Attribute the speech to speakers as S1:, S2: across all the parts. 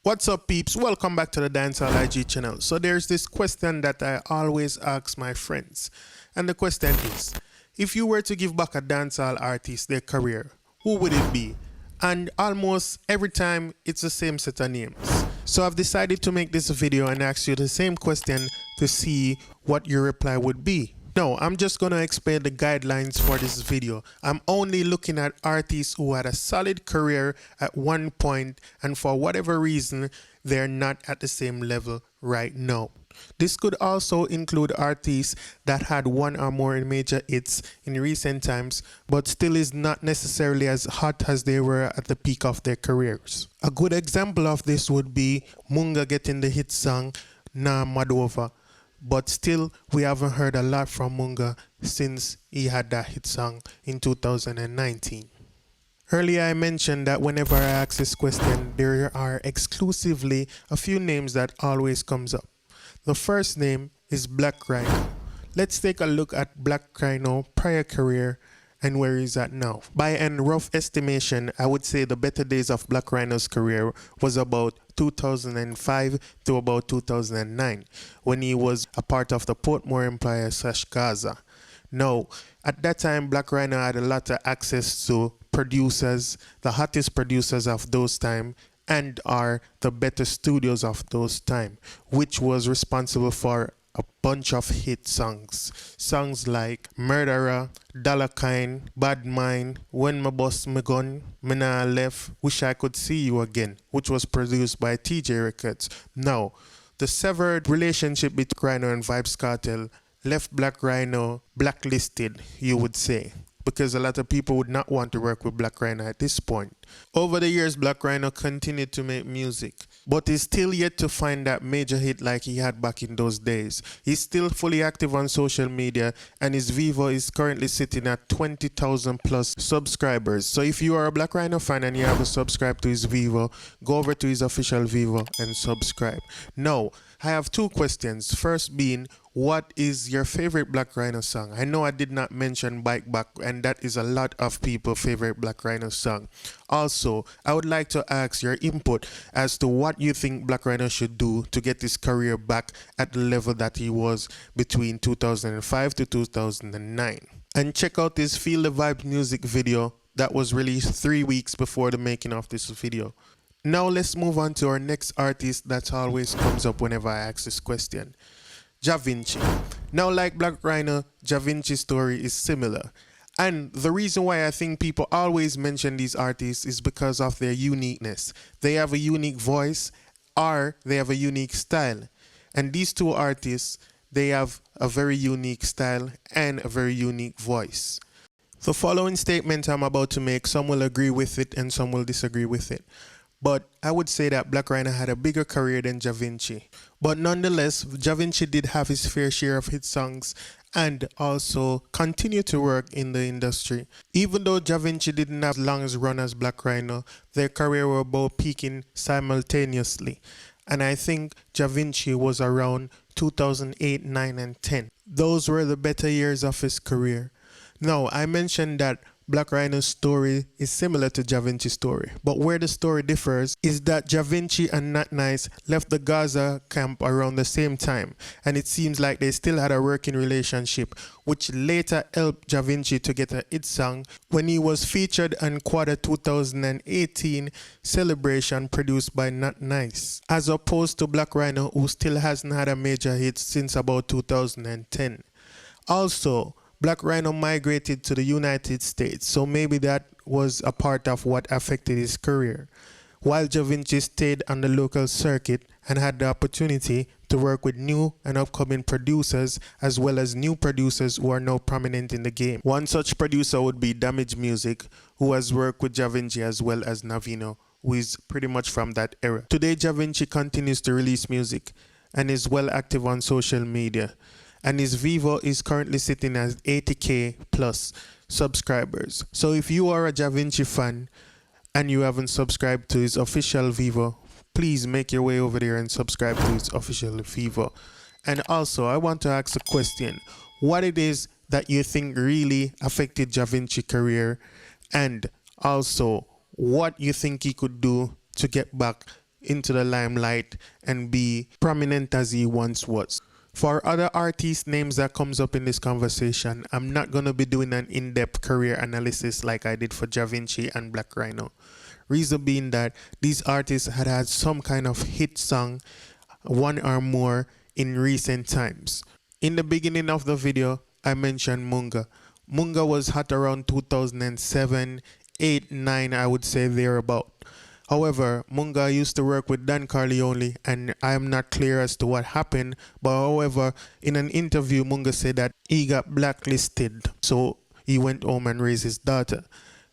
S1: What's up, peeps? Welcome back to the Dancehall IG channel. So there's this question that I always ask my friends. And the question is, if you were to give back a dancehall artist their career, who would it be? And almost every time it's the same set of names. So I've decided to make this video and ask you the same question to see what your reply would be. No, I'm just going to explain the guidelines for this video. I'm only looking at artists who had a solid career at one point and for whatever reason, they're not at the same level right now. This could also include artists that had one or more major hits in recent times, but still is not necessarily as hot as they were at the peak of their careers. A good example of this would be Munga getting the hit song Na Madova. But still, we haven't heard a lot from Munga since he had that hit song in 2019. Earlier I mentioned that whenever I ask this question, there are exclusively a few names that always comes up. The first name is Black Rhino. Let's take a look at Black Rhino's prior career and where he's at now. By an rough estimation, I would say the better days of Black Rhino's career was about 2005 to about 2009, when he was a part of the Portmore Empire / Gaza. Now, at that time, Black Rhino had a lot of access to producers, the hottest producers of those time, and are the better studios of those time, which was responsible for a bunch of hit songs. Songs like Murderer, Dollar Kind, Bad Mind, When My Boss Me Gun, Me Nah Left, Wish I Could See You Again, which was produced by TJ Records. Now, the severed relationship between Rhino and Vybz Kartel left Black Rhino blacklisted, you would say, because a lot of people would not want to work with Black Rhino at this point. Over the years, Black Rhino continued to make music, but is still yet to find that major hit like he had back in those days. He's still fully active on social media, and his Vivo is currently sitting at 20,000 plus subscribers. So if you are a Black Rhino fan and you haven't subscribed to his Vivo, go over to his official Vivo and subscribe. Now, I have two questions. First being, what is your favorite Black Rhino song? I know I did not mention Bike Back, and that is a lot of people's favorite Black Rhino song. Also, I would like to ask your input as to what you think Black Rhino should do to get his career back at the level that he was between 2005 to 2009. And check out this Feel the Vibe music video that was released 3 weeks before the making of this video. Now let's move on to our next artist that always comes up whenever I ask this question. Ja Vinci. Now, like Black Rhino, Ja Vinci's story is similar. And the reason why I think people always mention these artists is because of their uniqueness. They have a unique voice or they have a unique style. And these two artists, they have a very unique style and a very unique voice. The following statement I'm about to make, some will agree with it and some will disagree with it. But I would say that Black Rhino had a bigger career than Ja Vinci. But nonetheless, Ja Vinci did have his fair share of hit songs and also continued to work in the industry. Even though Ja Vinci didn't have as long as run as Black Rhino, their career were both peaking simultaneously. And I think Ja Vinci was around 2008, 9, and 10. Those were the better years of his career. Now, I mentioned that Black Rhino's story is similar to Ja Vinci's story, but where the story differs is that Ja Vinci and Not Nice left the Gaza camp around the same time, and it seems like they still had a working relationship, which later helped Ja Vinci to get a hit song when he was featured on Quarter 2018 celebration produced by Not Nice, as opposed to Black Rhino, who still hasn't had a major hit since about 2010. Also, Black Rhino migrated to the United States, so maybe that was a part of what affected his career. While Ja Vinci stayed on the local circuit and had the opportunity to work with new and upcoming producers, as well as new producers who are now prominent in the game. One such producer would be Damage Music, who has worked with Ja Vinci as well as Navino, who is pretty much from that era. Today, Ja Vinci continues to release music and is well active on social media. And his Vivo is currently sitting at 80k plus subscribers. So if you are a Ja Vinci fan and you haven't subscribed to his official Vivo, please make your way over there and subscribe to his official Vivo. And also, I want to ask a question. What it is that you think really affected Ja Vinci's career, and also what you think he could do to get back into the limelight and be prominent as he once was. For other artist names that comes up in this conversation, I'm not going to be doing an in-depth career analysis like I did for Ja Vinci and Black Rhino. Reason being that these artists had some kind of hit song, one or more, in recent times. In the beginning of the video, I mentioned Munga. Munga was hot around 2007, 8, 9, I would say thereabout. However, Munga used to work with Don Corleone, and I am not clear as to what happened, but however, in an interview, Munga said that he got blacklisted, so he went home and raised his daughter.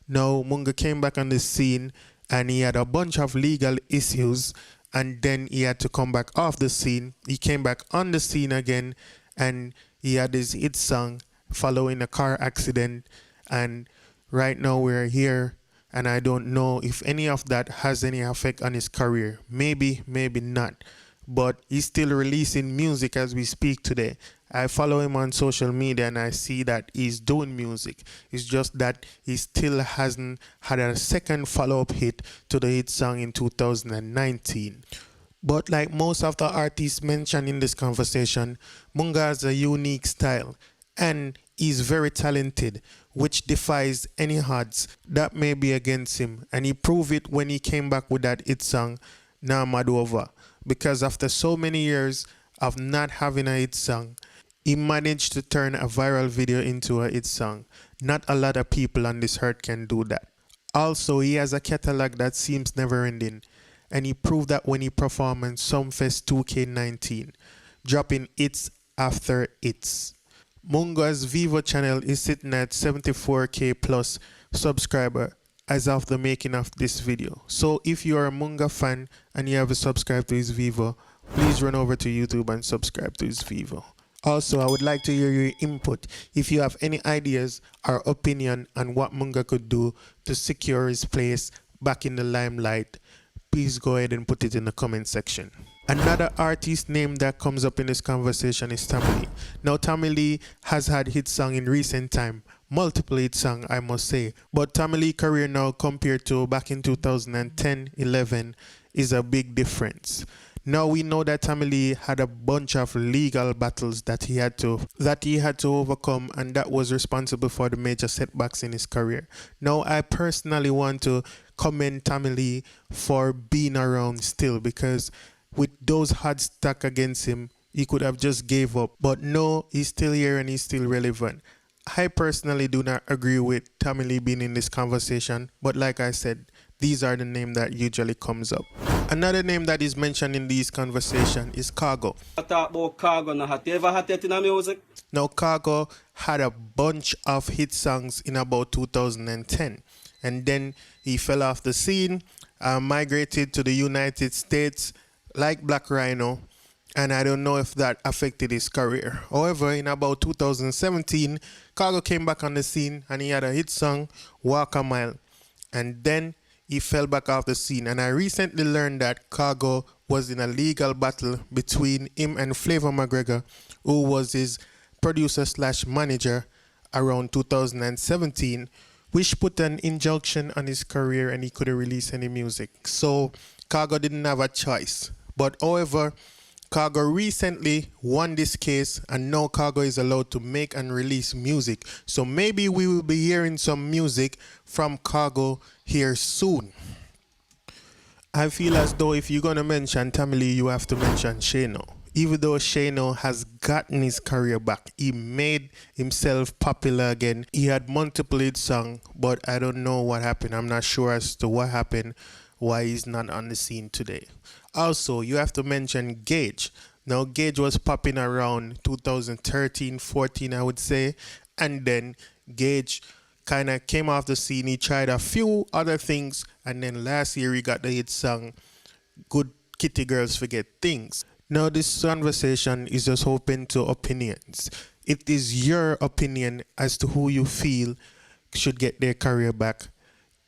S1: Now, Munga came back on the scene, and he had a bunch of legal issues, and then he had to come back off the scene. He came back on the scene again, and he had his hit song following a car accident, and right now we're here. And I don't know if any of that has any effect on his career. Maybe, maybe not. But he's still releasing music as we speak today. I follow him on social media and I see that he's doing music. It's just that he still hasn't had a second follow-up hit to the hit song in 2019. But like most of the artists mentioned in this conversation, Munga has a unique style and he's very talented, which defies any odds that may be against him. And he proved it when he came back with that hit song, Namadova. Because after so many years of not having a hit song, he managed to turn a viral video into a hit song. Not a lot of people on this earth can do that. Also, he has a catalog that seems never ending. And he proved that when he performed on Sumfest 2K19, dropping hits after hits. Munga's Vivo channel is sitting at 74k plus subscriber as of the making of this video. So if you are a Munga fan and you haven't subscribed to his Vivo, please run over to YouTube and subscribe to his Vivo. Also, I would like to hear your input. If you have any ideas or opinion on what Munga could do to secure his place back in the limelight, please go ahead and put it in the comment section. Another artist name that comes up in this conversation is Tommy Lee. Now, Tommy Lee has had hit song in recent time, multiple hit song, I must say. But Tommy Lee's career now compared to back in 2010-11 is a big difference. Now we know that Tommy Lee had a bunch of legal battles that he had to overcome, and that was responsible for the major setbacks in his career. Now I personally want to commend Tommy Lee for being around still, because with those odds stacked against him, he could have just gave up. But no, he's still here and he's still relevant. I personally do not agree with Tommy Lee being in this conversation, but like I said, these are the names that usually comes up. Another name that is mentioned in these conversations is Cargo.
S2: I talk about Cargo, now have you ever had that in the music?
S1: Now Cargo had a bunch of hit songs in about 2010, and then he fell off the scene, migrated to the United States like Black Rhino, and I don't know if that affected his career. However, in about 2017, Cargo came back on the scene and he had a hit song, Walk a Mile, and then he fell back off the scene. And I recently learned that Cargo was in a legal battle between him and Flavor McGregor, who was his producer slash manager around 2017, which put an injunction on his career and he couldn't release any music. So Cargo didn't have a choice. But however, Cargo recently won this case, and now Cargo is allowed to make and release music. So maybe we will be hearing some music from Cargo here soon. I feel as though if you're going to mention Tommy Lee, you have to mention Shano. Even though Shano has gotten his career back, he made himself popular again. He had multiple hit songs, but I don't know what happened. I'm not sure as to what happened, why he's not on the scene today. Also, you have to mention Gage. Now, Gage was popping around 2013-14, I would say. And then Gage kind of came off the scene. He tried a few other things. And then last year, he got the hit song, Good Kitty Girls Forget Things. Now, this conversation is just open to opinions. It is your opinion as to who you feel should get their career back.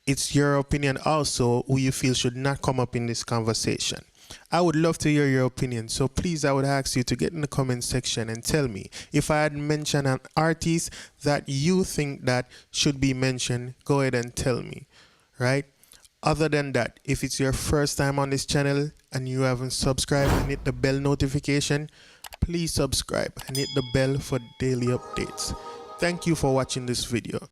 S1: It's your opinion also who you feel should not come up in this conversation. I would love to hear your opinion, so please I would ask you to get in the comment section and tell me if I had mentioned an artist that you think that should be mentioned. Go ahead and tell me, right? Other than that, if it's your first time on this channel and you haven't subscribed and hit the bell notification, please subscribe and hit the bell for daily updates. Thank you for watching this video.